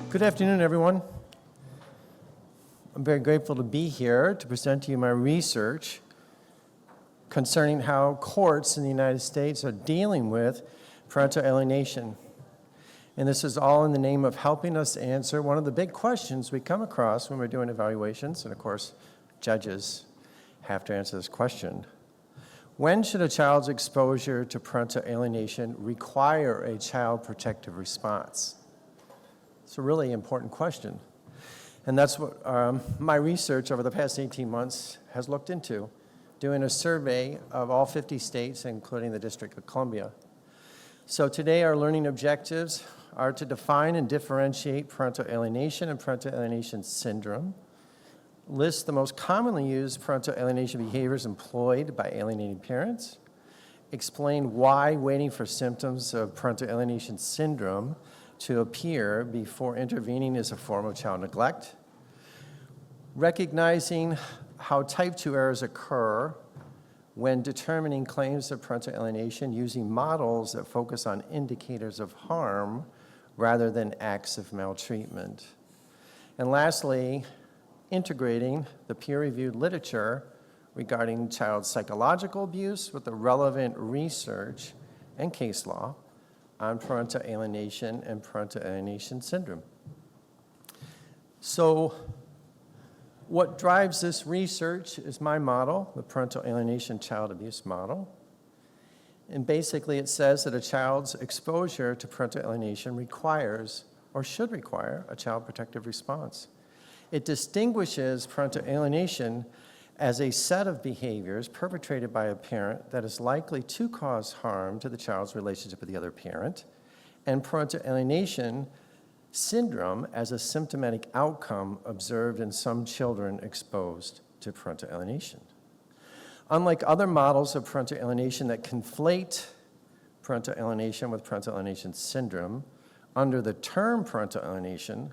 Good afternoon, everyone. I'm very grateful to be here to present to you my research concerning how courts in the United States are dealing with parental alienation. And this is all in the name of helping us answer one of the big questions we come across when we're doing evaluations, and of course, judges have to answer this question. When should a child's exposure to parental alienation require a child protective response? It's a really important question. And that's what my research over the past 18 months has looked into, doing a survey of all 50 states, including the District of Columbia. So today our learning objectives are to define and differentiate parental alienation and parental alienation syndrome, list the most commonly used parental alienation behaviors employed by alienating parents, explain why waiting for symptoms of parental alienation syndrome to appear before intervening is a form of child neglect, recognizing how type 2 errors occur when determining claims of parental alienation using models that focus on indicators of harm rather than acts of maltreatment. And lastly, integrating the peer-reviewed literature regarding child psychological abuse with the relevant research and case law on parental alienation and parental alienation syndrome. So what drives this research is my model, the parental alienation child abuse model. And basically it says that a child's exposure to parental alienation requires or should require a child protective response. It distinguishes parental alienation as a set of behaviors perpetrated by a parent that is likely to cause harm to the child's relationship with the other parent, and parental alienation syndrome as a symptomatic outcome observed in some children exposed to parental alienation. Unlike other models of parental alienation that conflate parental alienation with parental alienation syndrome, under the term parental alienation,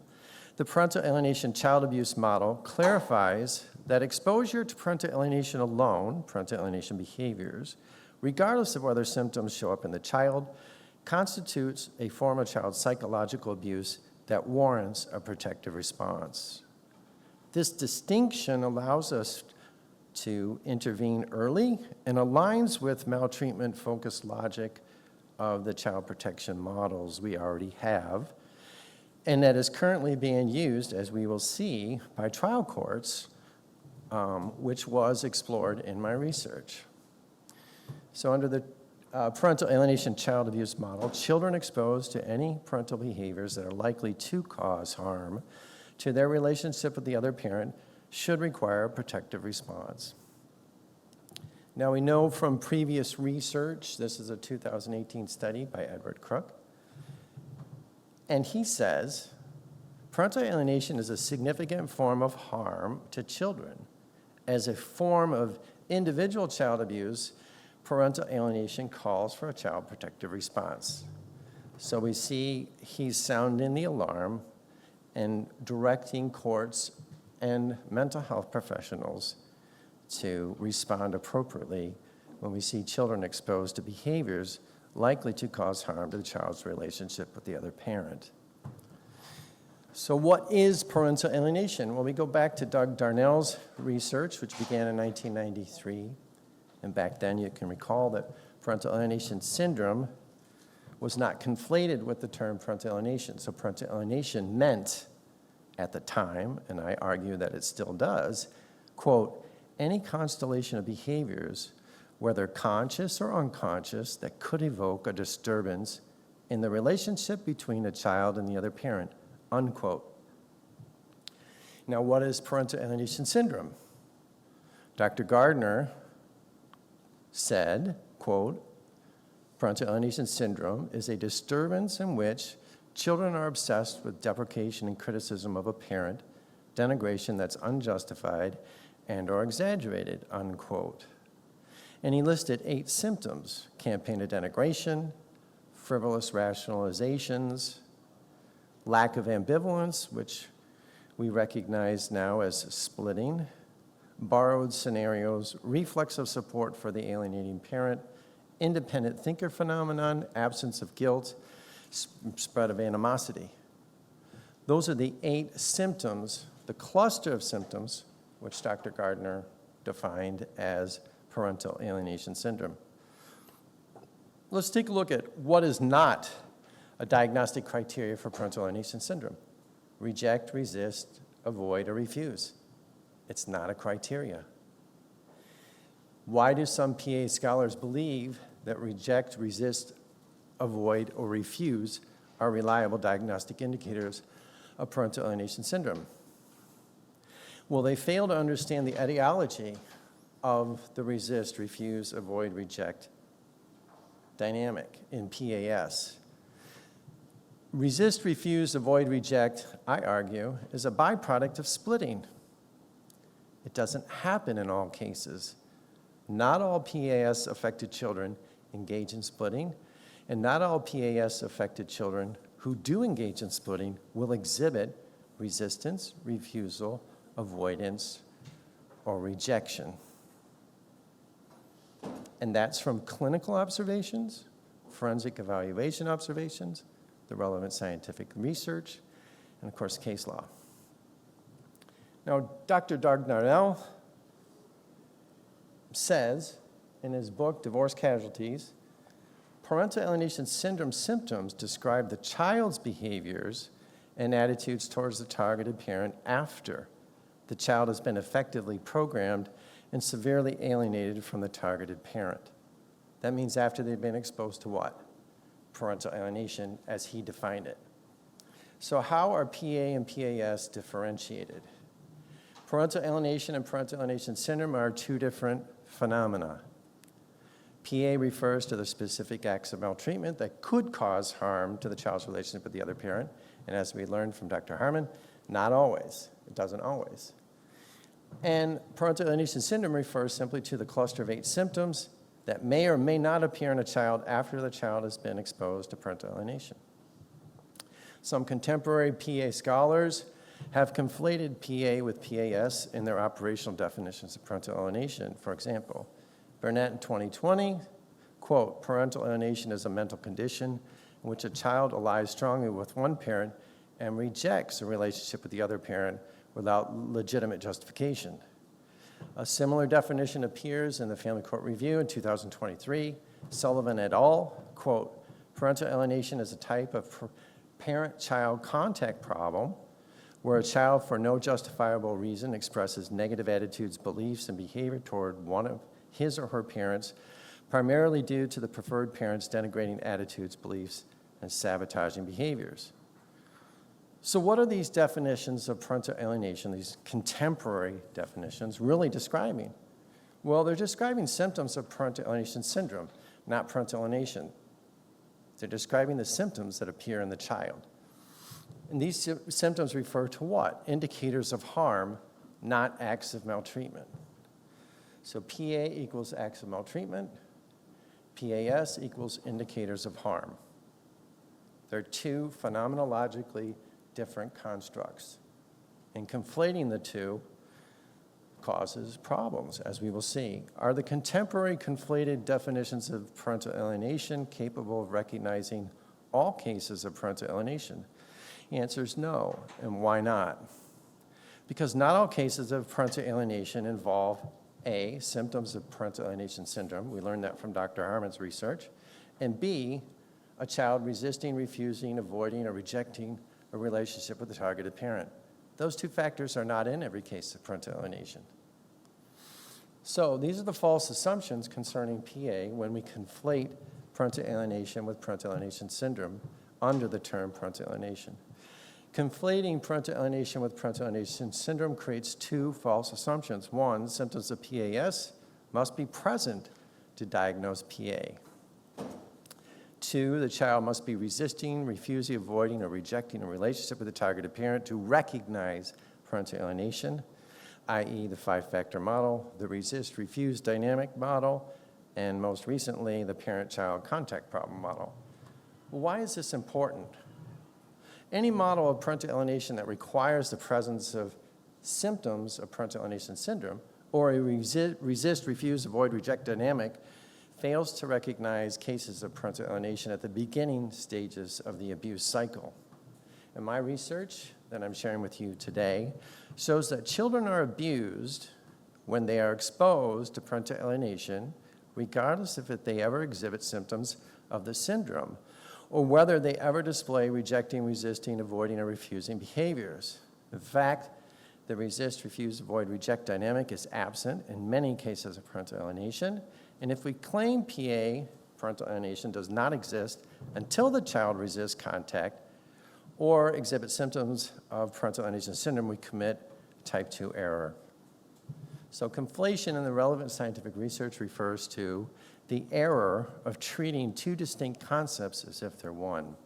the parental alienation child abuse model clarifies that exposure to parental alienation alone, parental alienation behaviors, regardless of whether symptoms show up in the child, constitutes a form of child psychological abuse that warrants a protective response. This distinction allows us to intervene early and aligns with maltreatment-focused logic of the child protection models we already have, and that is currently being used, as we will see, by trial courts, which was explored in my research. So under the parental alienation child abuse model, children exposed to any parental behaviors that are likely to cause harm to their relationship with the other parent should require a protective response. Now we know from previous research, this is a 2018 study by Edward Crook, and he says, parental alienation is a significant form of harm to children. As a form of individual child abuse, parental alienation calls for a child protective response. So we see he's sounding the alarm and directing courts and mental health professionals to respond appropriately when we see children exposed to behaviors likely to cause harm to the child's relationship with the other parent. So what is parental alienation? Well, we go back to Doug Darnell's research, which began in 1993. And back then, you can recall that parental alienation syndrome was not conflated with the term parental alienation. So parental alienation meant, at the time, and I argue that it still does, quote, any constellation of behaviors, whether conscious or unconscious, that could evoke a disturbance in the relationship between a child and the other parent, unquote. Now, what is parental alienation syndrome? Dr. Gardner said, quote, parental alienation syndrome is a disturbance in which children are obsessed with deprecation and criticism of a parent, denigration that's unjustified and or exaggerated, unquote. And he listed 8 symptoms: campaign of denigration, frivolous rationalizations, lack of ambivalence, which we recognize now as splitting, borrowed scenarios, reflex of support for the alienating parent, independent thinker phenomenon, absence of guilt, spread of animosity. Those are the 8 symptoms, the cluster of symptoms, which Dr. Gardner defined as parental alienation syndrome. Let's take a look at what is not a diagnostic criteria for parental alienation syndrome. Reject, resist, avoid, or refuse. It's not a criteria. Why do some PA scholars believe that reject, resist, avoid, or refuse are reliable diagnostic indicators of parental alienation syndrome? Well, they fail to understand the etiology of the resist, refuse, avoid, reject dynamic in PAS. Resist, refuse, avoid, reject, I argue, is a byproduct of splitting. It doesn't happen in all cases. Not all PAS-affected children engage in splitting, and not all PAS-affected children who do engage in splitting will exhibit resistance, refusal, avoidance, or rejection. And that's from clinical observations, forensic evaluation observations, the relevant scientific research, and of course, case law. Now, Dr. Dardanel says in his book, Divorce Casualties, parental alienation syndrome symptoms describe the child's behaviors and attitudes towards the targeted parent after the child has been effectively programmed and severely alienated from the targeted parent. That means after they've been exposed to what? Parental alienation as he defined it. So how are PA and PAS differentiated? Parental alienation and parental alienation syndrome are 2 different phenomena. PA refers to the specific acts of maltreatment that could cause harm to the child's relationship with the other parent. And as we learned from Dr. Harmon, not always. It doesn't always. And parental alienation syndrome refers simply to the cluster of 8 symptoms that may or may not appear in a child after the child has been exposed to parental alienation. Some contemporary PA scholars have conflated PA with PAS in their operational definitions of parental alienation. For example, Burnett in 2020, quote, parental alienation is a mental condition in which a child allies strongly with one parent and rejects a relationship with the other parent without legitimate justification. A similar definition appears in the Family Court Review in 2023. Sullivan et al., quote, parental alienation is a type of parent-child contact problem where a child, for no justifiable reason, expresses negative attitudes, beliefs, and behavior toward one of his or her parents, primarily due to the preferred parent's denigrating attitudes, beliefs, and sabotaging behaviors. So what are these definitions of parental alienation, these contemporary definitions, really describing? Well, they're describing symptoms of parental alienation syndrome, not parental alienation. They're describing the symptoms that appear in the child. And these symptoms refer to what? Indicators of harm, not acts of maltreatment. So PA equals acts of maltreatment. PAS equals indicators of harm. They're 2 phenomenologically different constructs. And conflating the 2 causes problems, as we will see. Are the contemporary conflated definitions of parental alienation capable of recognizing all cases of parental alienation? The answer is no, and why not? Because not all cases of parental alienation involve A, symptoms of parental alienation syndrome, we learned that from Dr. Harmon's research, and B, a child resisting, refusing, avoiding, or rejecting a relationship with the targeted parent. Those 2 factors are not in every case of parental alienation. So these are the false assumptions concerning PA when we conflate parental alienation with parental alienation syndrome under the term parental alienation. Conflating parental alienation with parental alienation syndrome creates 2 false assumptions. 1, symptoms of PAS must be present to diagnose PA. 2, the child must be resisting, refusing, avoiding, or rejecting a relationship with the targeted parent to recognize parental alienation, i.e. the 5-factor model, the resist-refuse dynamic model, and most recently, the parent-child contact problem model. Why is this important? Any model of parental alienation that requires the presence of symptoms of parental alienation syndrome or a resist, refuse, avoid, reject dynamic fails to recognize cases of parental alienation at the beginning stages of the abuse cycle. and my research that I'm sharing with you today shows that children are abused when they are exposed to parental alienation, regardless if they ever exhibit symptoms of the syndrome, or whether they ever display rejecting, resisting, avoiding, or refusing behaviors. In fact, the resist, refuse, avoid, reject dynamic is absent in many cases of parental alienation, and if we claim PA, parental alienation, does not exist until the child resists contact or exhibits symptoms of parental alienation syndrome, we commit type 2 error. So conflation in the relevant scientific research refers to the error of treating two distinct concepts as if they're one.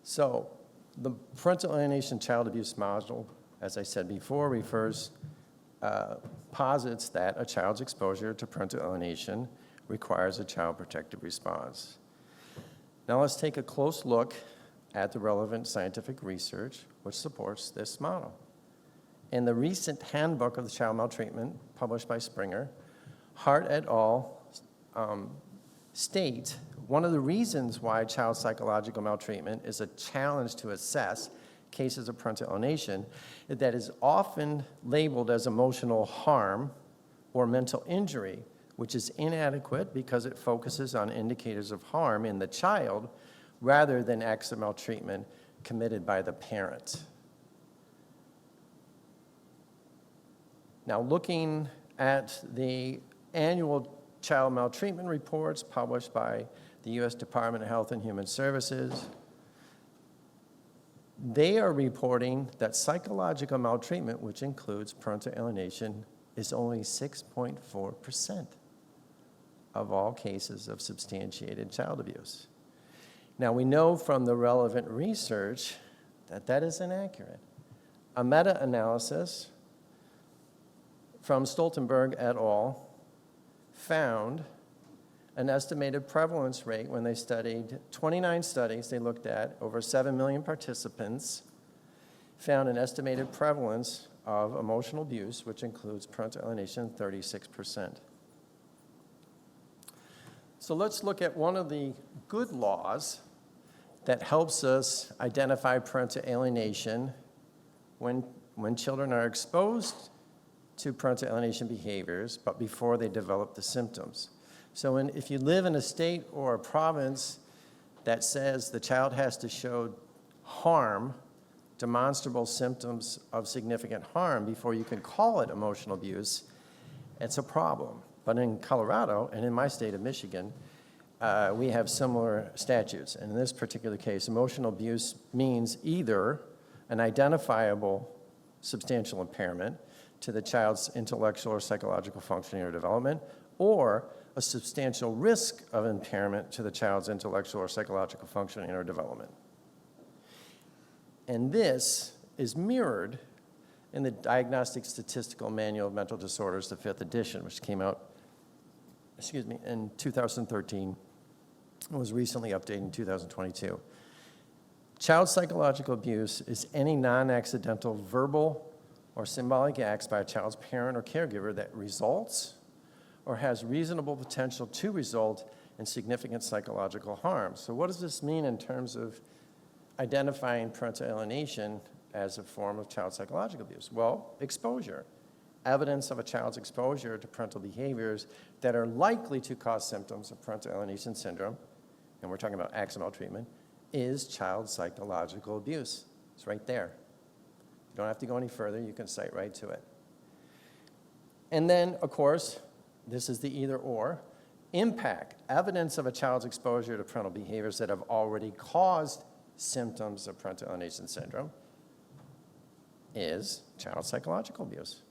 So the parental alienation child abuse model, as I said before, posits that a child's exposure to parental alienation requires a child protective response. Now let's take a close look at the relevant scientific research which supports this model. In the recent Handbook of the Child Maltreatment, published by Springer, Hart et al. State one of the reasons why child psychological maltreatment is a challenge to assess cases of parental alienation that is often labeled as emotional harm or mental injury, which is inadequate because it focuses on indicators of harm in the child rather than acts of maltreatment committed by the parent. Now, looking at the annual child maltreatment reports published by the U.S. Department of Health and Human Services, they are reporting that psychological maltreatment, which includes parental alienation, is only 6.4% of all cases of substantiated child abuse. Now, we know from the relevant research that that is inaccurate. A meta-analysis from Stoltenberg et al. Found an estimated prevalence rate when they studied 29 studies they looked at, over 7 million participants, found an estimated prevalence of emotional abuse, which includes parental alienation, 36%. So let's look at one of the good laws that helps us identify parental alienation when children are exposed to parental alienation behaviors, but before they develop the symptoms. So if you live in a state or a province that says the child has to show harm, demonstrable symptoms of significant harm before you can call it emotional abuse, it's a problem. But in Colorado and in my state of Michigan, we have similar statutes. And in this particular case, emotional abuse means either an identifiable substantial impairment to the child's intellectual or psychological functioning or development, or a substantial risk of impairment to the child's intellectual or psychological functioning or development. And this is mirrored in the Diagnostic Statistical Manual of Mental Disorders, the 5th edition, which came out, in 2013, and was recently updated in 2022. Child psychological abuse is any non-accidental verbal or symbolic acts by a child's parent or caregiver that results or has reasonable potential to result in significant psychological harm. So what does this mean in terms of identifying parental alienation as a form of child psychological abuse? Well, exposure. Evidence of a child's exposure to parental behaviors that are likely to cause symptoms of parental alienation syndrome, and we're talking about acts of maltreatment, is child psychological abuse. It's right there. You don't have to go any further. You can cite right to it. And then, of course, this is the either or. Impact, evidence of a child's exposure to parental behaviors that have already caused symptoms of parental alienation syndrome is child psychological abuse.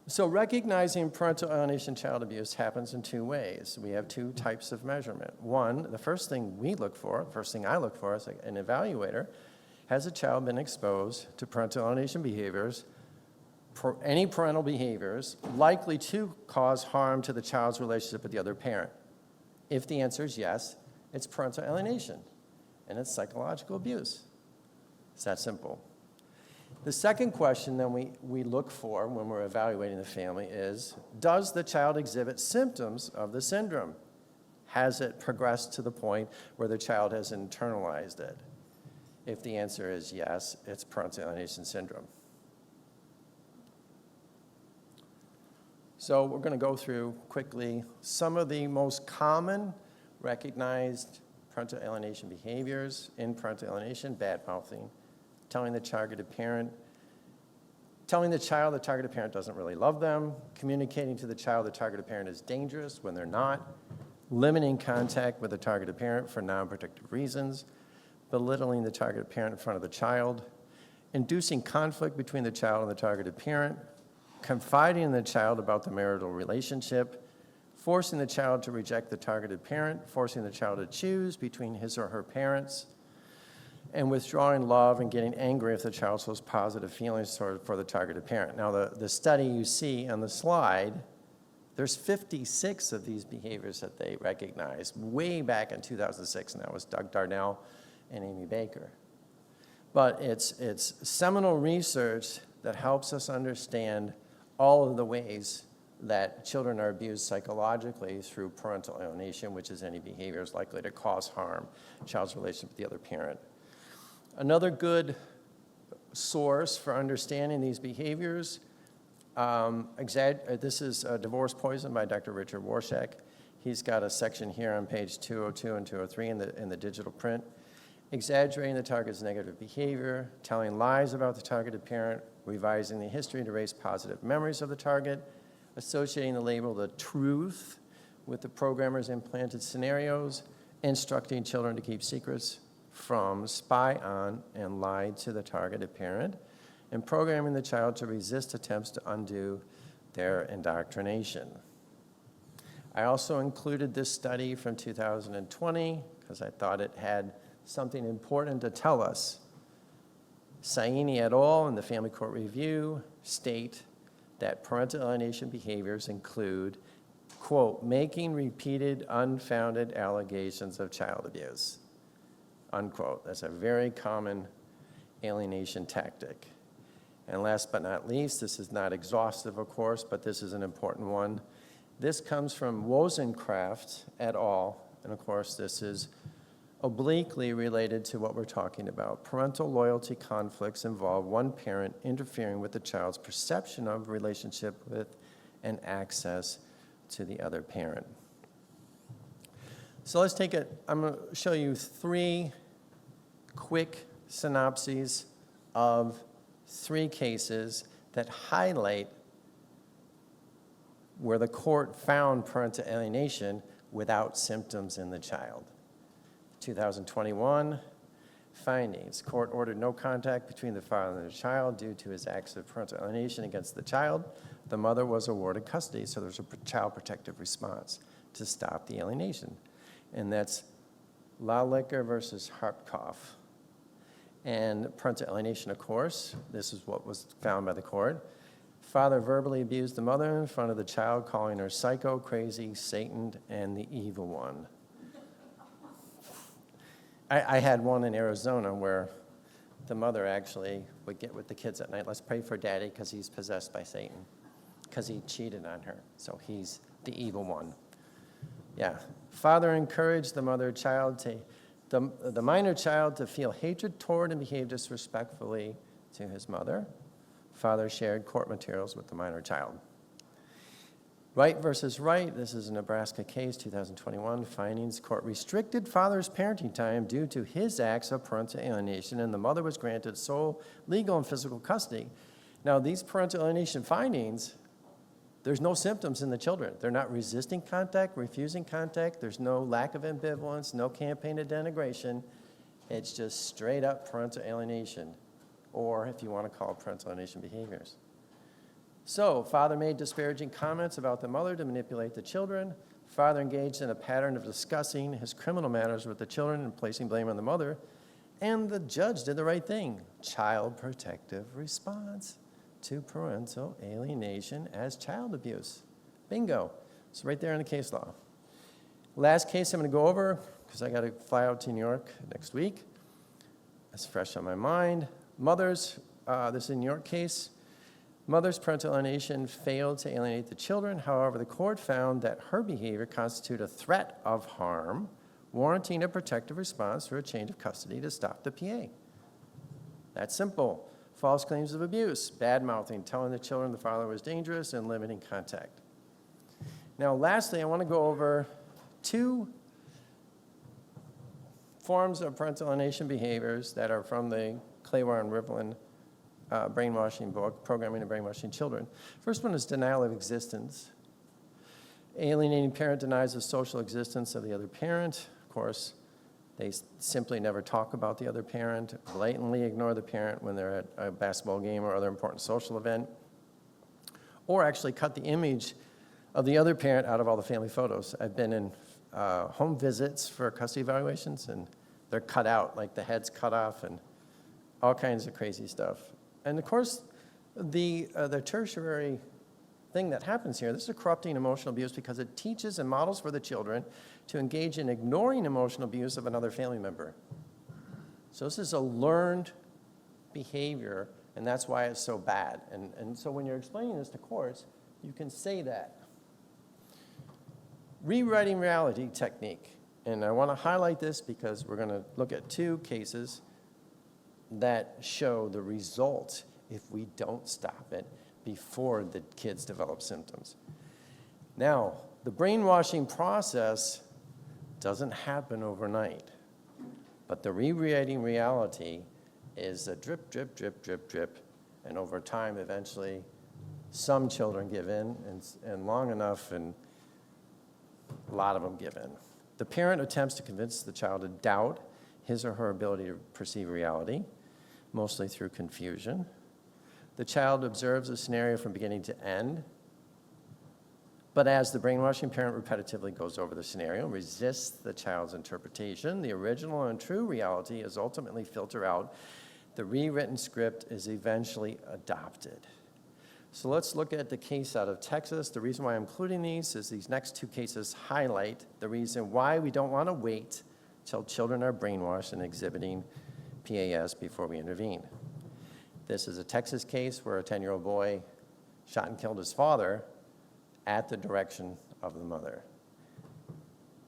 So recognizing parental alienation child abuse happens in two ways. We have two types of measurement. One, the first thing I look for as an evaluator, has a child been exposed to parental alienation behaviors, any parental behaviors likely to cause harm to the child's relationship with the other parent? If the answer is yes, it's parental alienation, and it's psychological abuse. It's that simple. The second question then we look for when we're evaluating the family is, does the child exhibit symptoms of the syndrome? Has it progressed to the point where the child has internalized it? If the answer is yes, it's parental alienation syndrome. So we're going to go through quickly some of the most common recognized parental alienation behaviors in parental alienation: bad-mouthing, telling the targeted parent, telling the child the targeted parent doesn't really love them, communicating to the child the targeted parent is dangerous when they're not, limiting contact with the targeted parent for non-protective reasons, belittling the targeted parent in front of the child, inducing conflict between the child and the targeted parent, confiding in the child about the marital relationship, forcing the child to reject the targeted parent, forcing the child to choose between his or her parents, and withdrawing love and getting angry if the child shows positive feelings for the targeted parent. Now, the study you see on the slide, there's 56 of these behaviors that they recognized way back in 2006, and that was Doug Darnell and Amy Baker. But it's seminal research that helps us understand all of the ways that children are abused psychologically through parental alienation, which is any behaviors likely to cause harm, child's relationship with the other parent. Another good source for understanding these behaviors, this is Divorce Poison by Dr. Richard Warshak. He's got a section here on page 202 and 203 in the digital print. Exaggerating the target's negative behavior, telling lies about the targeted parent, revising the history to raise positive memories of the target, associating the label the truth with the programmer's implanted scenarios, instructing children to keep secrets from, spy on, and lie to the targeted parent, and programming the child to resist attempts to undo their indoctrination. I also included this study from 2020 because I thought it had something important to tell us. Saini et al. In the Family Court Review state that parental alienation behaviors include, quote, making repeated unfounded allegations of child abuse, unquote. That's a very common alienation tactic. And last but not least, this is not exhaustive, of course, but this is an important one. This comes from Wozencraft et al., and of course this is obliquely related to what we're talking about. Parental loyalty conflicts involve one parent interfering with the child's perception of relationship with and access to the other parent. So let's take it, I'm going to show you 3 quick synopses of 3 cases that highlight where the court found parental alienation without symptoms in the child. 2021 findings. Court ordered no contact between the father and the child due to his acts of parental alienation against the child. The mother was awarded custody, so there's a child protective response to stop the alienation. And that's Lalicker versus Harpkoff. And parental alienation, of course, this is what was found by the court. Father verbally abused the mother in front of the child, calling her psycho, crazy, Satan, and the evil one. I had one in Arizona where the mother actually would get with the kids at night, let's pray for daddy because he's possessed by Satan, because he cheated on her, so he's the evil one. Yeah. Father encouraged the the minor child to feel hatred toward and behave disrespectfully to his mother. Father shared court materials with the minor child. Wright versus Wright, this is a Nebraska case, 2021 findings. Court restricted father's parenting time due to his acts of parental alienation, and the mother was granted sole legal and physical custody. Now, these parental alienation findings, there's no symptoms in the children. They're not resisting contact, refusing contact. There's no lack of ambivalence, no campaign of denigration. It's just straight up parental alienation, or if you want to call it parental alienation behaviors. So, father made disparaging comments about the mother to manipulate the children. Father engaged in a pattern of discussing his criminal matters with the children and placing blame on the mother. And the judge did the right thing. Child protective response to parental alienation as child abuse. Bingo. It's right there in the case law. Last case I'm going to go over, because I got to fly out to New York next week. It's fresh on my mind. Mothers, this is a New York case. Mother's parental alienation failed to alienate the children. However, the court found that her behavior constituted a threat of harm, warranting a protective response through a change of custody to stop the PA. That's simple. False claims of abuse, bad-mouthing, telling the children the father was dangerous, and limiting contact. Now, lastly, I want to go over 2 forms of parental alienation behaviors that are from the Claywar and Rivlin brainwashing book, Programming and Brainwashing Children. First one is denial of existence. Alienating parent denies the social existence of the other parent. Of course, they simply never talk about the other parent, blatantly ignore the parent when they're at a basketball game or other important social event, or actually cut the image of the other parent out of all the family photos. I've been in home visits for custody evaluations, and they're cut out, like the head's cut off and all kinds of crazy stuff. And of course, the tertiary thing that happens here, this is a corrupting emotional abuse because it teaches and models for the children to engage in ignoring emotional abuse of another family member. So this is a learned behavior, and that's why it's so bad. And so when you're explaining this to courts, you can say that. Rewriting reality technique. And I want to highlight this because we're going to look at 2 cases that show the result if we don't stop it before the kids develop symptoms. Now, the brainwashing process doesn't happen overnight, but the rewriting reality is a drip, drip, drip, drip, drip, and over time, eventually, some children give in, and long enough, and a lot of them give in. The parent attempts to convince the child to doubt his or her ability to perceive reality, mostly through confusion. The child observes the scenario from beginning to end, but as the brainwashing parent repetitively goes over the scenario and resists the child's interpretation, the original and true reality is ultimately filtered out. The rewritten script is eventually adopted. So let's look at the case out of Texas. The reason why I'm including these is these next 2 cases highlight the reason why we don't want to wait till children are brainwashed and exhibiting PAS before we intervene. This is a Texas case where a 10-year-old boy shot and killed his father at the direction of the mother.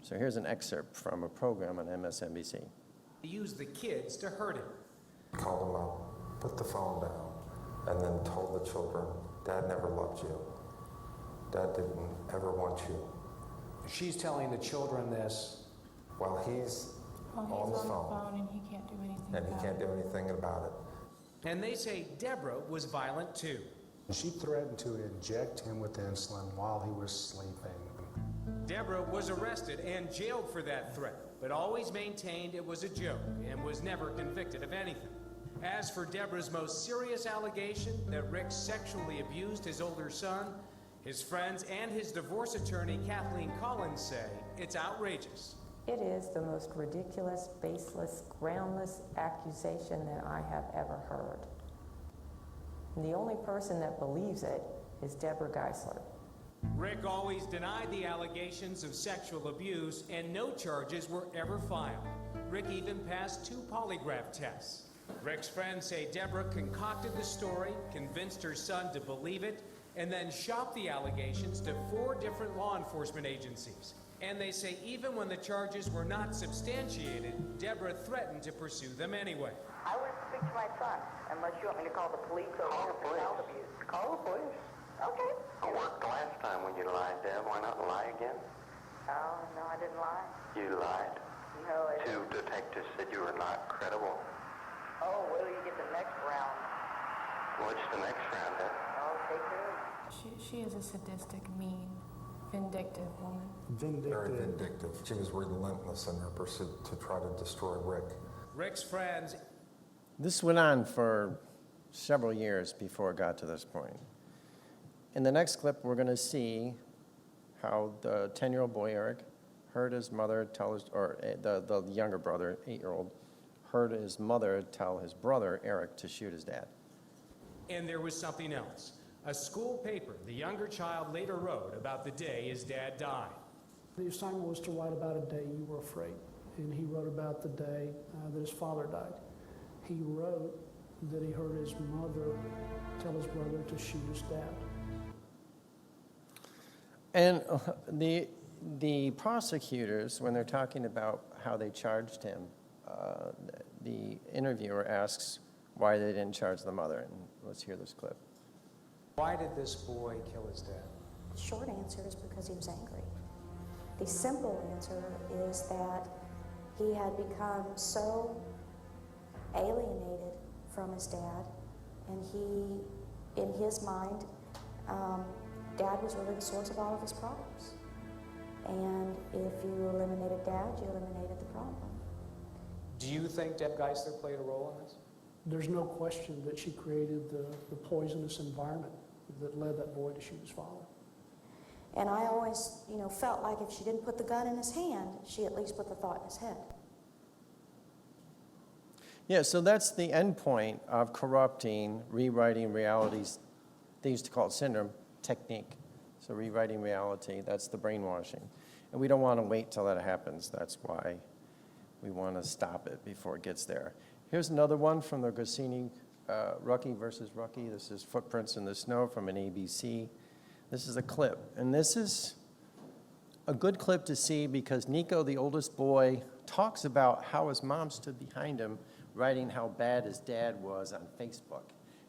So here's an excerpt from a program on MSNBC. He used the kids to hurt him. Called them up, put the phone down, and then told the children, Dad never loved you. Dad didn't ever want you. She's telling the children this. While he's on the phone and he can't do anything and he can't do anything about it. And they say Deborah was violent too. She threatened to inject him with insulin while he was sleeping. Deborah was arrested and jailed for that threat, but always maintained it was a joke and was never convicted of anything. As for Deborah's most serious allegation that Rick sexually abused his older son, his friends and his divorce attorney, Kathleen Collins, say it's outrageous. It is the most ridiculous, baseless, groundless accusation that I have ever heard. And the only person that believes it is Deborah Geisler. Rick always denied the allegations of sexual abuse, and no charges were ever filed. Rick even passed 2 polygraph tests. Rick's friends say Deborah concocted the story, convinced her son to believe it, and then shopped the allegations to 4 different law enforcement agencies. And they say even when the charges were not substantiated, Deborah threatened to pursue them anyway. I wouldn't speak to my son unless you want me to call the police or child abuse. Call the police. Okay. It worked the last time when you lied, Deb. Why not lie again? Oh, no, I didn't lie. You lied. No, I didn't. 2 detectives said you were not credible. Oh, wait till you get the next round. What's the next round, Deb? Oh, take care. She is a sadistic, mean, vindictive woman. Very vindictive. She was relentless in her pursuit to try to destroy Rick. Rick's friends. This went on for several years before it got to this point. In the next clip, we're going to see how the 10-year-old boy, Eric, heard his mother tell his, or the younger brother, 8-year-old, heard his mother tell his brother, Eric, to shoot his dad. And there was something else. A school paper the younger child later wrote about the day his dad died. The assignment was to write about a day you were afraid, and he wrote about the day that his father died. He wrote that he heard his mother tell his brother to shoot his dad. And the prosecutors, when they're talking about how they charged him, the interviewer asks why they didn't charge the mother. And let's hear this clip. Why did this boy kill his dad? The short answer is because he was angry. The simple answer is that he had become so alienated from his dad, and he, in his mind, Dad was really the source of all of his problems. And if you eliminated Dad, you eliminated the problem. Do you think Deb Geisler played a role in this? There's no question that she created the poisonous environment that led that boy to shoot his father. And I always, felt like if she didn't put the gun in his hand, she at least put the thought in his head. Yeah, so that's the end point of corrupting, rewriting realities. They used to call it syndrome technique. So rewriting reality, that's the brainwashing. And we don't want to wait till that happens. That's why we want to stop it before it gets there. Here's another one from the Goscinny, Rucky versus Rucky. This is Footprints in the Snow from an ABC. This is a clip. And this is a good clip to see because Nico, the oldest boy, talks about how his mom stood behind him writing how bad his dad was on Facebook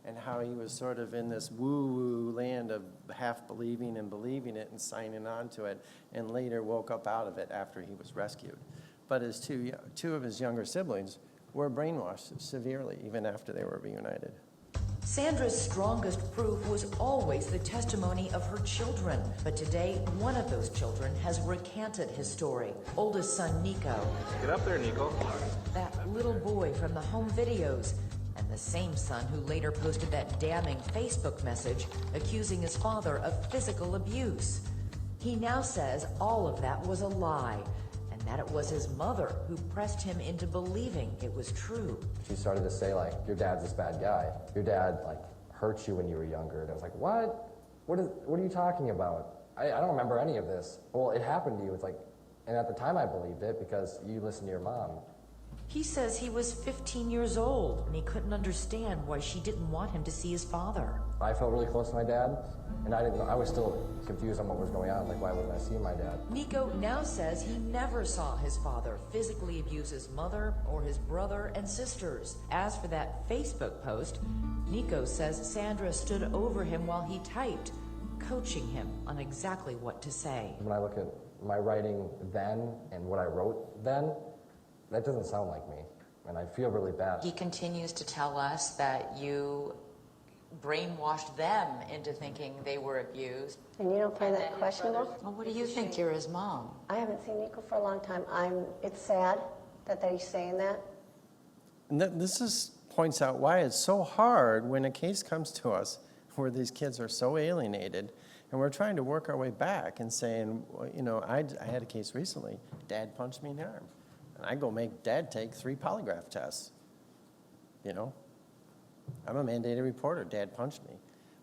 and how he was sort of in this woo-woo land of half believing and believing it and signing on to it, and later woke up out of it after he was rescued. But his two of his younger siblings were brainwashed severely even after they were reunited. Sandra's strongest proof was always the testimony of her children. But today, one of those children has recanted his story. Oldest son, Nico. Get up there, Nico. That little boy from the home videos. And the same son who later posted that damning Facebook message accusing his father of physical abuse. He now says all of that was a lie, and that it was his mother who pressed him into believing it was true. She started to say, like, your dad's this bad guy. Your dad, like, hurt you when you were younger. And I was like, what? What are you talking about? I don't remember any of this. Well, it happened to you. It's like, and at the time I believed it because you listened to your mom. He says he was 15 years old and he couldn't understand why she didn't want him to see his father. I felt really close to my dad, and I was still confused on what was going on. Like, why wasn't I seeing my dad? Nico now says he never saw his father physically abuse his mother or his brother and sisters. As for that Facebook post, Nico says Sandra stood over him while he typed, coaching him on exactly what to say. When I look at my writing then and what I wrote then, that doesn't sound like me, and I feel really bad. He continues to tell us that you brainwashed them into thinking they were abused. And you don't find that questionable? Well, what do you think? You're his mom. I haven't seen Nico for a long time. It's sad that he's saying that. And this points out why it's so hard when a case comes to us where these kids are so alienated, and we're trying to work our way back and saying, well, I had a case recently. Dad punched me in the arm. And I go make Dad take 3 polygraph tests. I'm a mandated reporter. Dad punched me.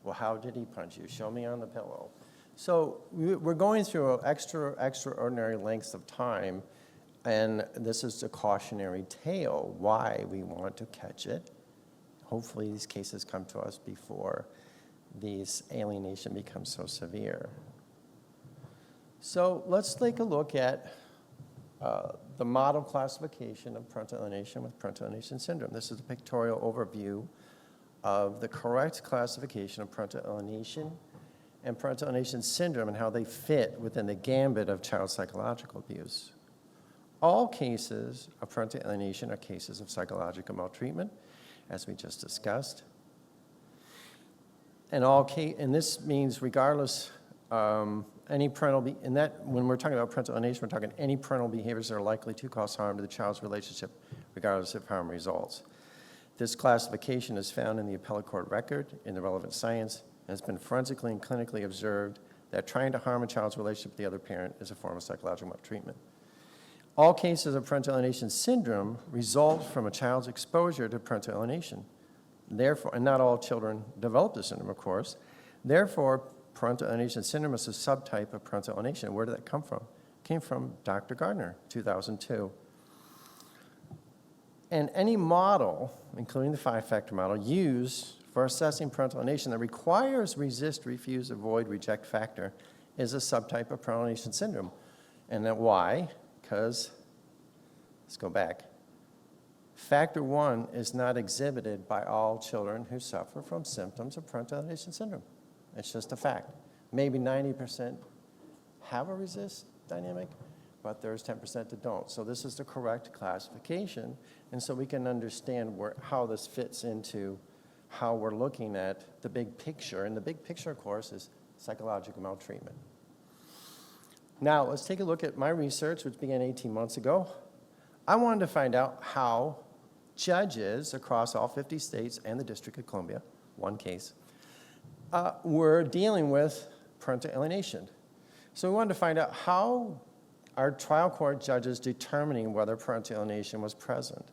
Well, how did he punch you? Show me on the pillow. So we're going through extraordinary lengths of time, and this is a cautionary tale why we want to catch it. Hopefully these cases come to us before this alienation becomes so severe. So let's take a look at the model classification of parental alienation with parental alienation syndrome. This is a pictorial overview of the correct classification of parental alienation and parental alienation syndrome and how they fit within the gambit of child psychological abuse. All cases of parental alienation are cases of psychological maltreatment, as we just discussed. And this means regardless any parental, when we're talking about parental alienation, we're talking any parental behaviors that are likely to cause harm to the child's relationship, regardless if harm results. This classification is found in the appellate court record in the relevant science and has been forensically and clinically observed that trying to harm a child's relationship with the other parent is a form of psychological maltreatment. All cases of parental alienation syndrome result from a child's exposure to parental alienation. Therefore, and not all children develop this syndrome, of course. Therefore, parental alienation syndrome is a subtype of parental alienation. Where did that come from? It came from Dr. Gardner, 2002. And any model, including the 5-factor model, used for assessing parental alienation that requires resist, refuse, avoid, reject factor is a subtype of parental alienation syndrome. And that why? Because, let's go back. Factor 1 is not exhibited by all children who suffer from symptoms of parental alienation syndrome. It's just a fact. Maybe 90% have a resist dynamic, but there's 10% that don't. So this is the correct classification, and so we can understand how this fits into how we're looking at the big picture. And the big picture, of course, is psychological maltreatment. Now, let's take a look at my research, which began 18 months ago. I wanted to find out how judges across all 50 states and the District of Columbia, one case, were dealing with parental alienation. So we wanted to find out how are trial court judges determining whether parental alienation was present?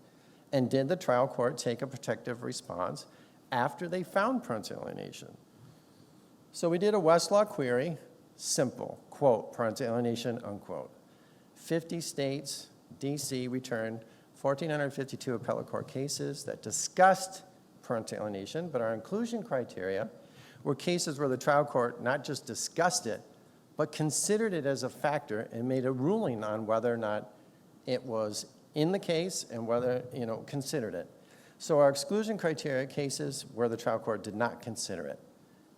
And did the trial court take a protective response after they found parental alienation? So we did a Westlaw query, simple, quote, parental alienation, unquote. 50 states, DC returned 1,452 appellate court cases that discussed parental alienation, but our inclusion criteria were cases where the trial court not just discussed it, but considered it as a factor and made a ruling on whether or not it was in the case and whether, considered it. So our exclusion criteria cases where the trial court did not consider it.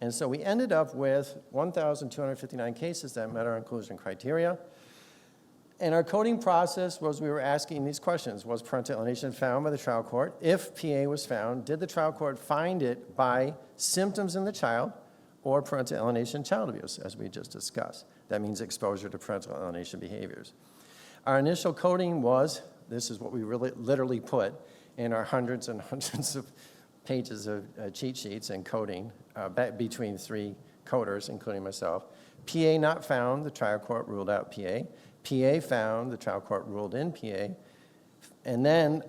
And so we ended up with 1,259 cases that met our inclusion criteria. And our coding process was we were asking these questions. Was parental alienation found by the trial court? If PA was found, did the trial court find it by symptoms in the child or parental alienation child abuse, as we just discussed? That means exposure to parental alienation behaviors. Our initial coding was, this is what we really literally put in our hundreds and hundreds of pages of cheat sheets and coding between 3 coders, including myself. PA not found, the trial court ruled out PA. PA found, the trial court ruled in PA. And then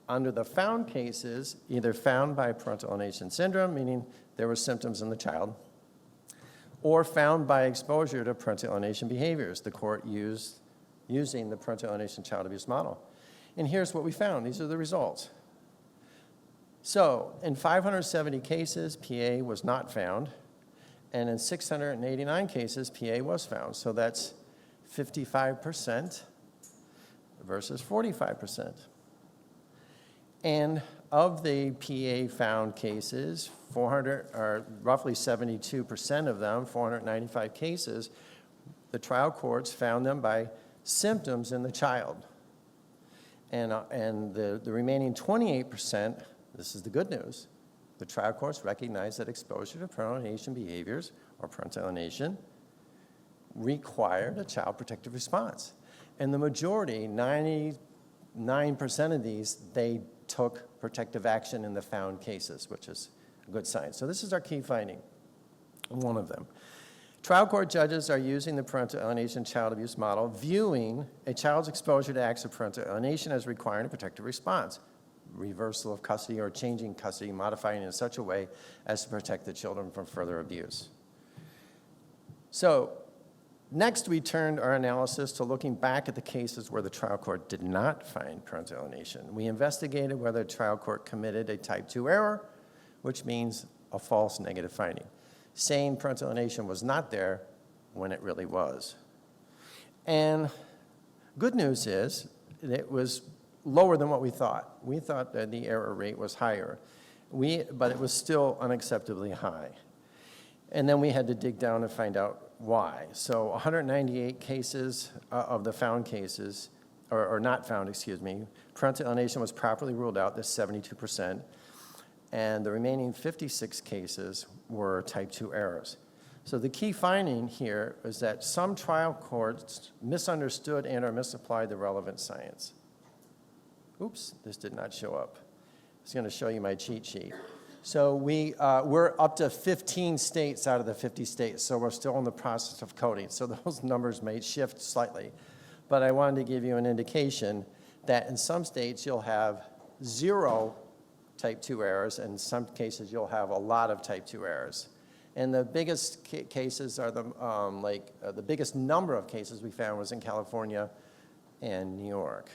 under the found cases, either found by parental alienation syndrome, meaning there were symptoms in the child, or found by exposure to parental alienation behaviors. The court using the parental alienation child abuse model. And here's what we found. These are the results. So in 570 cases, PA was not found. And in 689 cases, PA was found. So that's 55% versus 45%. And of the PA found cases, roughly 72% of them, 495 cases, the trial courts found them by symptoms in the child. And the remaining 28%, this is the good news, the trial courts recognize that exposure to parental alienation behaviors or parental alienation required a child protective response. And the majority, 99% of these, they took protective action in the found cases, which is a good sign. So this is our key finding, one of them. Trial court judges are using the parental alienation child abuse model, viewing a child's exposure to acts of parental alienation as requiring a protective response, reversal of custody or changing custody, modifying in such a way as to protect the children from further abuse. So next, we turned our analysis to looking back at the cases where the trial court did not find parental alienation. We investigated whether the trial court committed a type 2 error, which means a false negative finding, saying parental alienation was not there when it really was. And good news is it was lower than what we thought. We thought that the error rate was higher, but it was still unacceptably high. And then we had to dig down and find out why. So 198 cases of the found cases, or not found, excuse me, parental alienation was properly ruled out, that's 72%, and the remaining 56 cases were type 2 errors. So the key finding here is that some trial courts misunderstood and or misapplied the relevant science. Oops, this did not show up. I was going to show you my cheat sheet. So we're up to 15 states out of the 50 states, so we're still in the process of coding. So those numbers may shift slightly. But I wanted to give you an indication that in some states you'll have 0 type 2 errors, and in some cases you'll have a lot of type 2 errors. And the biggest cases are the biggest number of cases we found was in California and New York.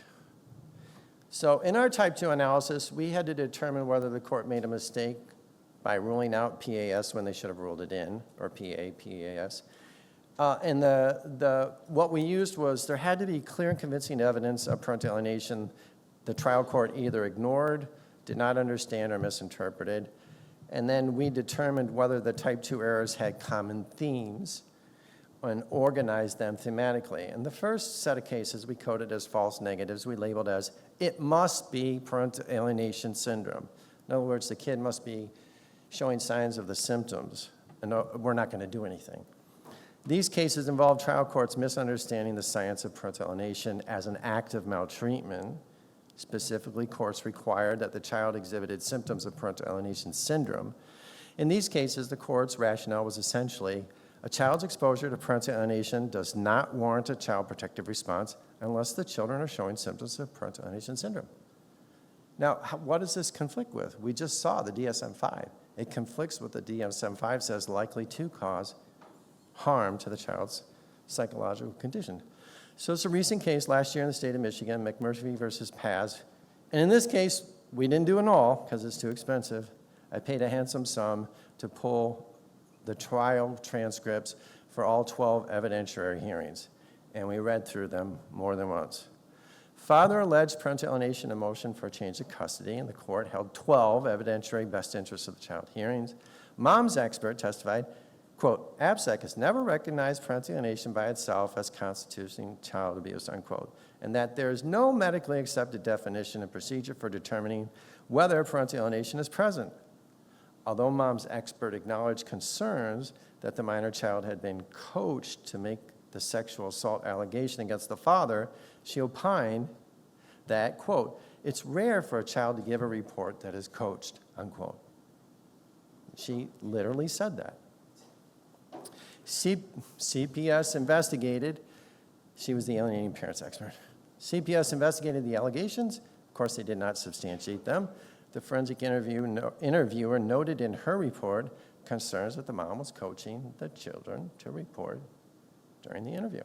So in our type 2 analysis, we had to determine whether the court made a mistake by ruling out PAS when they should have ruled it in, or PAS. And what we used was there had to be clear and convincing evidence of parental alienation the trial court either ignored, did not understand, or misinterpreted. And then we determined whether the type 2 errors had common themes and organized them thematically. And the first set of cases we coded as false negatives, we labeled as, it must be parental alienation syndrome. In other words, the kid must be showing signs of the symptoms, and we're not going to do anything. These cases involve trial courts misunderstanding the science of parental alienation as an act of maltreatment. Specifically, courts required that the child exhibited symptoms of parental alienation syndrome. In these cases, the court's rationale was essentially, a child's exposure to parental alienation does not warrant a child protective response unless the children are showing symptoms of parental alienation syndrome. Now, what does this conflict with? We just saw the DSM-5. It conflicts with the DSM-5 says likely to cause harm to the child's psychological condition. So it's a recent case last year in the state of Michigan, McMurphy versus Paz. And in this case, we didn't do it all because it's too expensive. I paid a handsome sum to pull the trial transcripts for all 12 evidentiary hearings, and we read through them more than once. Father alleged parental alienation and motion for a change of custody, and the court held 12 evidentiary best interests of the child hearings. Mom's expert testified, quote, ABSEC has never recognized parental alienation by itself as constituting child abuse, unquote, and that there is no medically accepted definition and procedure for determining whether parental alienation is present. Although Mom's expert acknowledged concerns that the minor child had been coached to make the sexual assault allegation against the father, she opined that, quote, it's rare for a child to give a report that is coached, unquote. She literally said that. CPS investigated, she was the alienating parents expert. CPS investigated the allegations. Of course, they did not substantiate them. The forensic interviewer noted in her report concerns that the mom was coaching the children to report during the interview.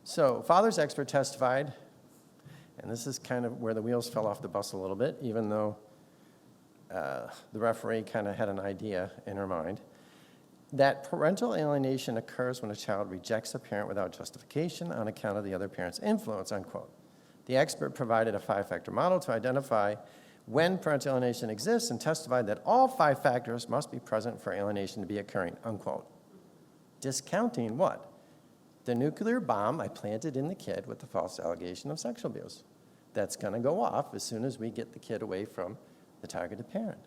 So, father's expert testified, and this is kind of where the wheels fell off the bus a little bit, even though the referee kind of had an idea in her mind, that parental alienation occurs when a child rejects a parent without justification on account of the other parent's influence, unquote. The expert provided a 5-factor model to identify when parental alienation exists and testified that all 5 factors must be present for alienation to be occurring, unquote. Discounting what? The nuclear bomb I planted in the kid with the false allegation of sexual abuse. That's going to go off as soon as we get the kid away from the targeted parent.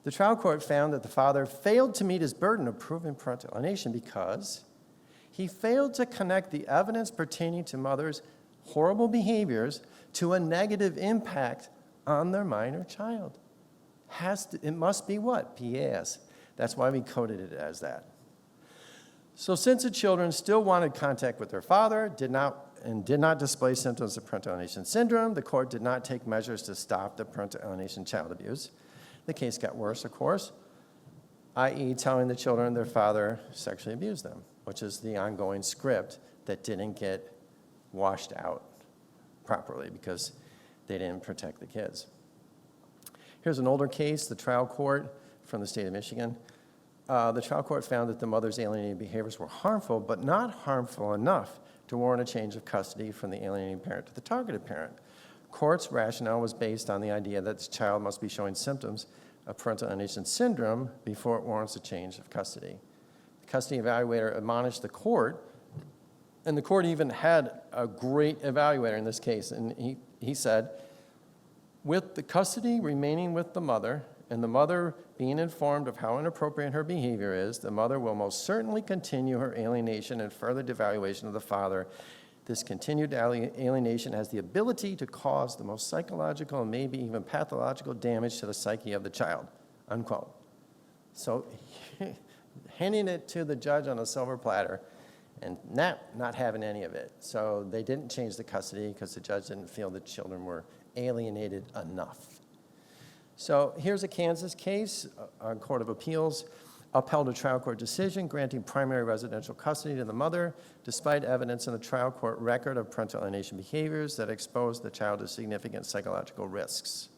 The trial court found that the father failed to meet his burden of proving parental alienation because he failed to connect the evidence pertaining to mother's horrible behaviors to a negative impact on their minor child. It must be what? PAS. That's why we coded it as that. So since the children still wanted contact with their father, did not display symptoms of parental alienation syndrome, the court did not take measures to stop the parental alienation child abuse. The case got worse, of course, i.e. telling the children their father sexually abused them, which is the ongoing script that didn't get washed out properly because they didn't protect the kids. Here's an older case, the trial court from the state of Michigan. The trial court found that the mother's alienating behaviors were harmful, but not harmful enough to warrant a change of custody from the alienating parent to the targeted parent. Court's rationale was based on the idea that the child must be showing symptoms of parental alienation syndrome before it warrants a change of custody. The custody evaluator admonished the court, and the court even had a great evaluator in this case, and he said, with the custody remaining with the mother, and the mother being informed of how inappropriate her behavior is, the mother will most certainly continue her alienation and further devaluation of the father. This continued alienation has the ability to cause the most psychological and maybe even pathological damage to the psyche of the child, unquote. So handing it to the judge on a silver platter and not having any of it. So they didn't change the custody because the judge didn't feel the children were alienated enough. So here's a Kansas case, a court of appeals. upheld a trial court decision granting primary residential custody to the mother, despite evidence in the trial court record of parental alienation behaviors that exposed the child to significant psychological risks.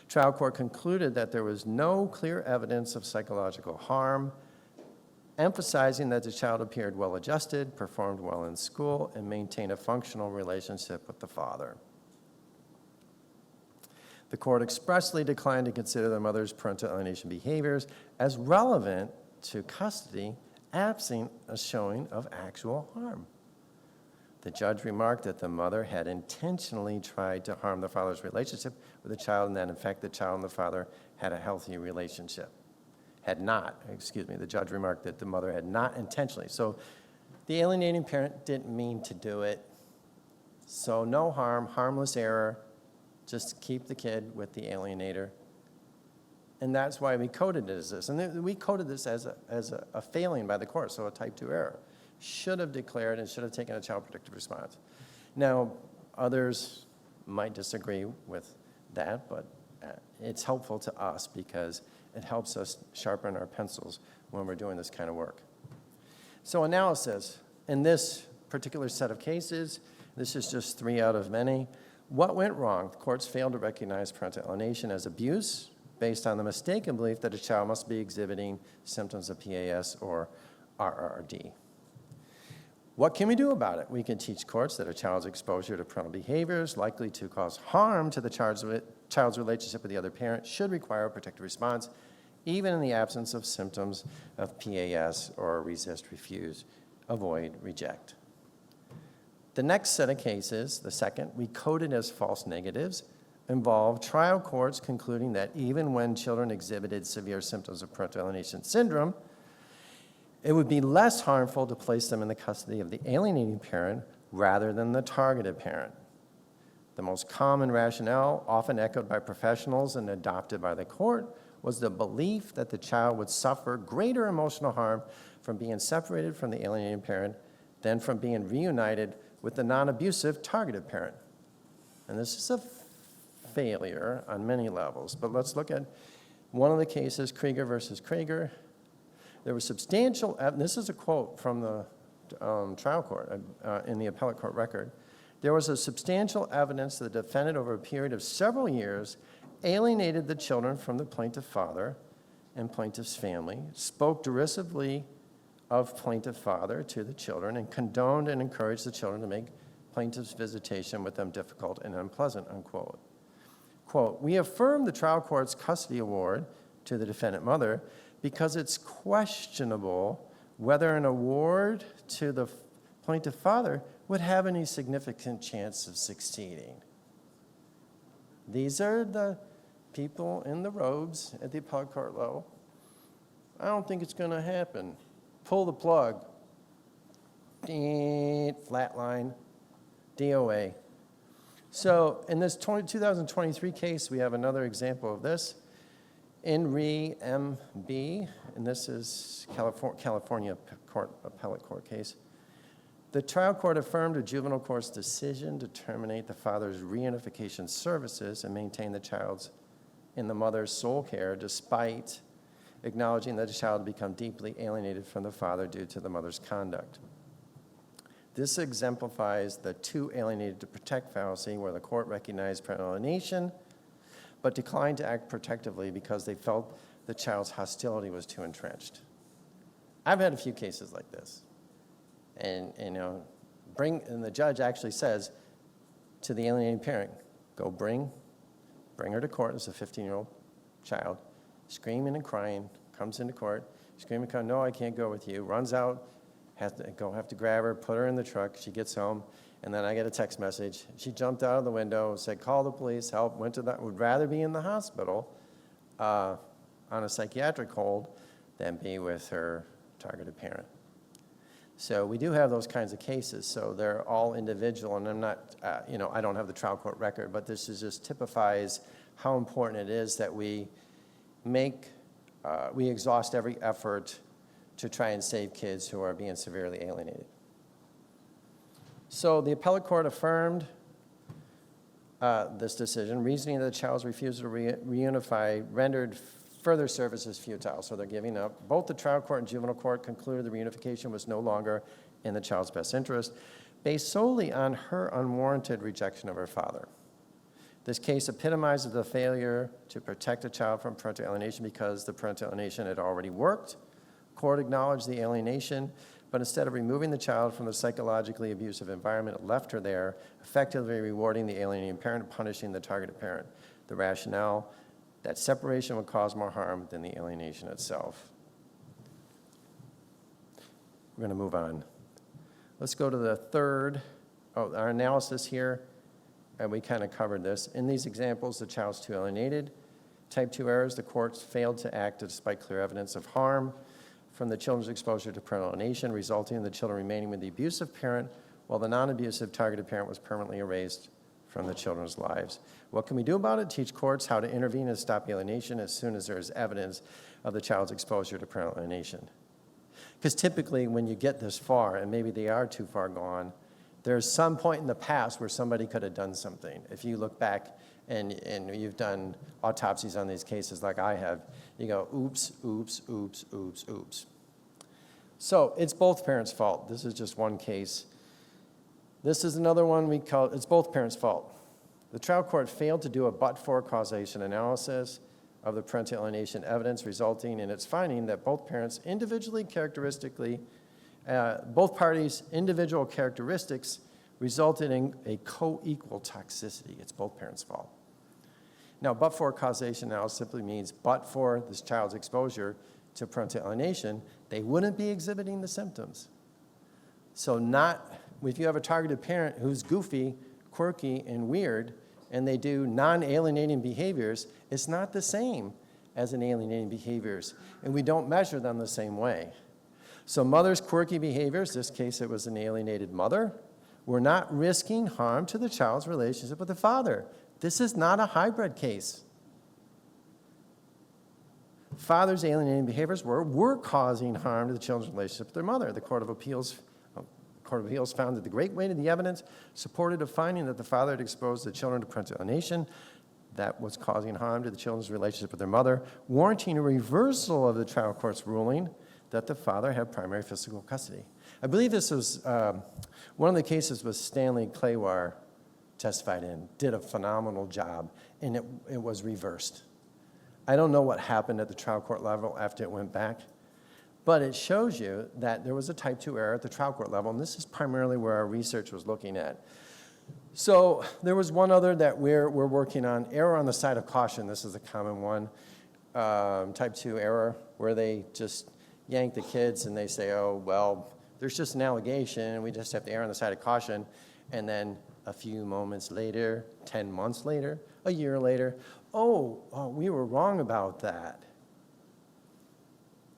Trial court concluded that there was no clear evidence of psychological harm, emphasizing that the child appeared well-adjusted, performed well in school, and maintained a functional relationship with the father. The court expressly declined to consider the mother's parental alienation behaviors as relevant to custody, absent a showing of actual harm. The judge remarked that the mother had intentionally tried to harm the father's relationship with the child, and that in fact the child and the father had a healthy relationship. The judge remarked that the mother had not intentionally. So the alienating parent didn't mean to do it. So no harm, harmless error, just keep the kid with the alienator. And that's why we coded it as this. And we coded this as a failing by the court, so a type 2 error. Should have declared and should have taken a child protective response. Now, others might disagree with that, but it's helpful to us because it helps us sharpen our pencils when we're doing this kind of work. So analysis. In this particular set of cases, this is just 3 out of many. What went wrong? The courts failed to recognize parental alienation as abuse based on the mistaken belief that a child must be exhibiting symptoms of PAS or RRD. What can we do about it? We can teach courts that a child's exposure to parental behaviors likely to cause harm to the child's relationship with the other parent should require a protective response, even in the absence of symptoms of PAS or resist, refuse, avoid, reject. The next set of cases, the second, we coded as false negatives, involved trial courts concluding that even when children exhibited severe symptoms of parental alienation syndrome, it would be less harmful to place them in the custody of the alienating parent rather than the targeted parent. The most common rationale, often echoed by professionals and adopted by the court, was the belief that the child would suffer greater emotional harm from being separated from the alienating parent than from being reunited with the non-abusive targeted parent. And this is a failure on many levels, but let's look at one of the cases, Krieger versus Krieger. There was substantial evidence, this is a quote from the trial court in the appellate court record. There was a substantial evidence that the defendant over a period of several years alienated the children from the plaintiff father and plaintiff's family, spoke derisively of plaintiff father to the children, and condoned and encouraged the children to make plaintiff's visitation with them difficult and unpleasant, unquote. Quote, we affirm the trial court's custody award to the defendant mother because it's questionable whether an award to the plaintiff father would have any significant chance of succeeding. These are the people in the robes at the appellate court level. I don't think it's going to happen. Pull the plug. Flatline. DOA. So in this 2023 case, we have another example of this. In re MB, and this is California appellate court case. The trial court affirmed a juvenile court's decision to terminate the father's reunification services and maintain the child's in the mother's sole care, despite acknowledging that the child had become deeply alienated from the father due to the mother's conduct. This exemplifies the too alienated to protect fallacy, where the court recognized parental alienation, but declined to act protectively because they felt the child's hostility was too entrenched. I've had a few cases like this. And the judge actually says to the alienating parent, go bring her to court as a 15-year-old child, screaming and crying, comes into court, screaming, no, I can't go with you, runs out, have to grab her, put her in the truck, she gets home, and then I get a text message. She jumped out of the window, said, call the police, help, would rather be in the hospital on a psychiatric hold than be with her targeted parent. So we do have those kinds of cases. So they're all individual, and I'm not, I don't have the trial court record, but this just typifies how important it is that we exhaust every effort to try and save kids who are being severely alienated. So the appellate court affirmed this decision, reasoning that the child's refusal to reunify rendered further service is futile, so they're giving up. Both the trial court and juvenile court concluded the reunification was no longer in the child's best interest, based solely on her unwarranted rejection of her father. This case epitomizes the failure to protect a child from parental alienation because the parental alienation had already worked. Court acknowledged the alienation, but instead of removing the child from the psychologically abusive environment, it left her there, effectively rewarding the alienating parent and punishing the targeted parent. The rationale that separation would cause more harm than the alienation itself. We're going to move on. Let's go to the third, our analysis here, and we kind of covered this. In these examples, the child's too alienated. Type 2 errors, the courts failed to act despite clear evidence of harm from the children's exposure to parental alienation, resulting in the children remaining with the abusive parent, while the non-abusive targeted parent was permanently erased from the children's lives. What can we do about it? Teach courts how to intervene and stop alienation as soon as there is evidence of the child's exposure to parental alienation. Because typically when you get this far, and maybe they are too far gone, there's some point in the past where somebody could have done something. If you look back and you've done autopsies on these cases like I have, you go, oops, oops, oops, oops, oops. So it's both parents' fault. This is just one case. This is another one we call, it's both parents' fault. The trial court failed to do a but-for causation analysis of the parental alienation evidence, resulting in its finding that both parents individually characteristically, both parties' individual characteristics resulted in a co-equal toxicity. It's both parents' fault. Now, but-for causation analysis simply means but for this child's exposure to parental alienation, they wouldn't be exhibiting the symptoms. So if you have a targeted parent who's goofy, quirky, and weird, and they do non-alienating behaviors, it's not the same as an alienating behaviors, and we don't measure them the same way. So mother's quirky behaviors, this case it was an alienated mother, we're not risking harm to the child's relationship with the father. This is not a hybrid case. Father's alienating behaviors were causing harm to the children's relationship with their mother. The Court of Appeals found that the great weight of the evidence supported a finding that the father had exposed the children to parental alienation that was causing harm to the children's relationship with their mother, warranting a reversal of the trial court's ruling that the father had primary physical custody. I believe this was, one of the cases was Stanley Claywar testified in, did a phenomenal job, and it was reversed. I don't know what happened at the trial court level after it went back, but it shows you that there was a type 2 error at the trial court level, and this is primarily where our research was looking at. So there was one other that we're working on, error on the side of caution. This is a common one, type 2 error, where they just yank the kids and they say, oh, well, there's just an allegation, and we just have to err on the side of caution, and then a few moments later, 10 months later, a year later, oh, we were wrong about that.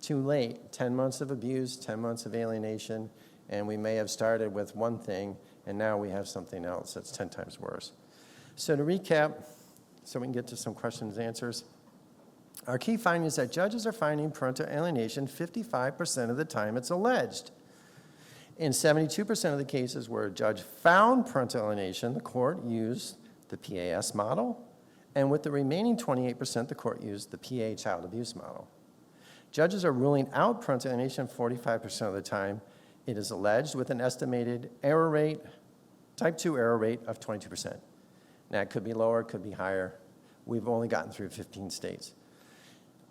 Too late, 10 months of abuse, 10 months of alienation, and we may have started with one thing, and now we have something else that's 10 times worse. So to recap, so we can get to some questions and answers, our key finding is that judges are finding parental alienation 55% of the time it's alleged. In 72% of the cases where a judge found parental alienation, the court used the PAS model, and with the remaining 28%, the court used the PA child abuse model. Judges are ruling out parental alienation 45% of the time it is alleged, with an estimated error rate, type 2 error rate of 22%. Now, it could be lower, it could be higher. We've only gotten through 15 states.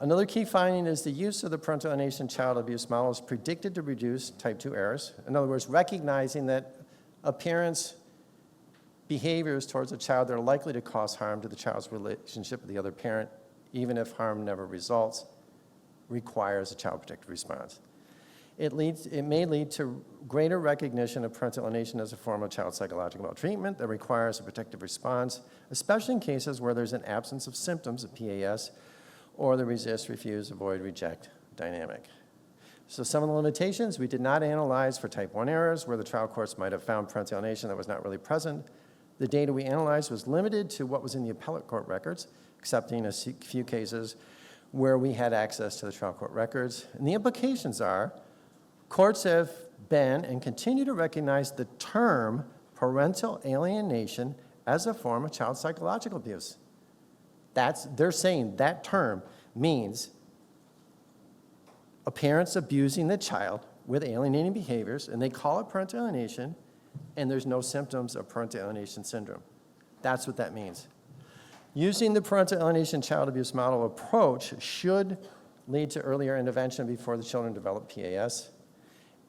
Another key finding is the use of the parental alienation child abuse model is predicted to reduce type 2 errors. In other words, recognizing that a parent's behaviors towards a child that are likely to cause harm to the child's relationship with the other parent, even if harm never results, requires a child protective response. It may lead to greater recognition of parental alienation as a form of child psychological maltreatment that requires a protective response, especially in cases where there's an absence of symptoms of PAS or the resist, refuse, avoid, reject dynamic. So some of the limitations, we did not analyze for type 1 errors where the trial courts might have found parental alienation that was not really present. The data we analyzed was limited to what was in the appellate court records, excepting a few cases where we had access to the trial court records. And the implications are, courts have been and continue to recognize the term parental alienation as a form of child psychological abuse. They're saying that term means a parent's abusing the child with alienating behaviors, and they call it parental alienation, and there's no symptoms of parental alienation syndrome. That's what that means. Using the parental alienation child abuse model approach should lead to earlier intervention before the children develop PAS,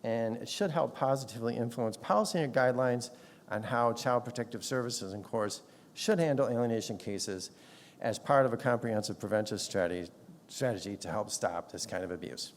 and it should help positively influence policy and guidelines on how Child Protective Services and courts should handle alienation cases as part of a comprehensive preventive strategy to help stop this kind of abuse.